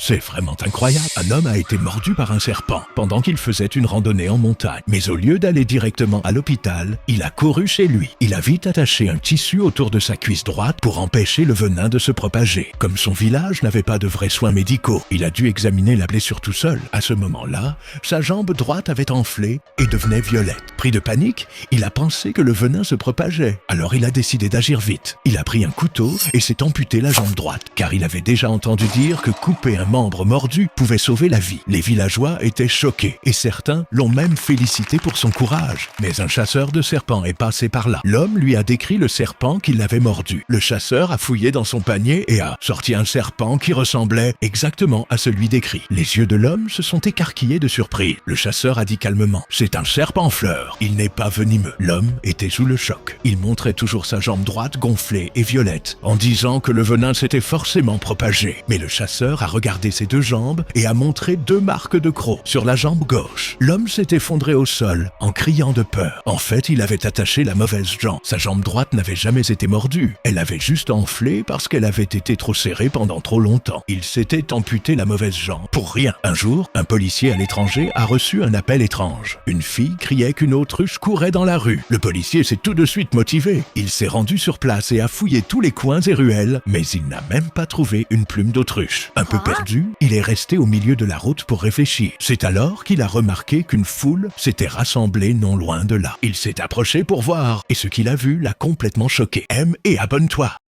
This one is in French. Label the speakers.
Speaker 1: C'est vraiment incroyable. Un homme a été mordu par un serpent pendant qu'il faisait une randonnée en montagne. Mais au lieu d'aller directement à l'hôpital, il a couru chez lui. Il a vite attaché un tissu autour de sa cuisse droite pour empêcher le venin de se propager. Comme son village n'avait pas de vrais soins médicaux, il a dû examiner la blessure tout seul. À ce moment-là, sa jambe droite avait enflé et devenait violette. Pris de panique, il a pensé que le venin se propageait. Alors il a décidé d'agir vite. Il a pris un couteau et s'est amputé la jambe droite, car il avait déjà entendu dire que couper un membre mordu pouvait sauver la vie. Les villageois étaient choqués et certains l'ont même félicité pour son courage. Mais un chasseur de serpents est passé par là. L'homme lui a décrit le serpent qui l'avait mordu. Le chasseur a fouillé dans son panier et a sorti un serpent qui ressemblait exactement à celui décrit. Les yeux de l'homme se sont écarquillés de surprise. Le chasseur a dit calmement: « C'est un serpent-fleur. Il n'est pas venimeux. » L'homme était sous le choc. Il montrait toujours sa jambe droite gonflée et violette, en disant que le venin s'était forcément propagé. Mais le chasseur a regardé ses deux jambes et a montré deux marques de crocs sur la jambe gauche. L'homme s'est effondré au sol en criant de peur. En fait, il avait attaché la mauvaise jambe. Sa jambe droite n'avait jamais été mordue. Elle avait juste enflé parce qu'elle avait été trop serrée pendant trop longtemps. Il s'était amputé la mauvaise jambe pour rien. Un jour, un policier à l'étranger a reçu un appel étrange. Une fille criait qu'une autruche courait dans la rue. Le policier s'est tout de suite motivé. Il s'est rendu sur place et a fouillé tous les coins et ruelles, mais il n'a même pas trouvé une plume d'autruche. Un peu perdu, il est resté au milieu de la route pour réfléchir. C'est alors qu'il a remarqué qu'une foule s'était rassemblée non loin de là. Il s'est approché pour voir, et ce qu'il a vu l'a complètement choqué. Aime et abonne-toi!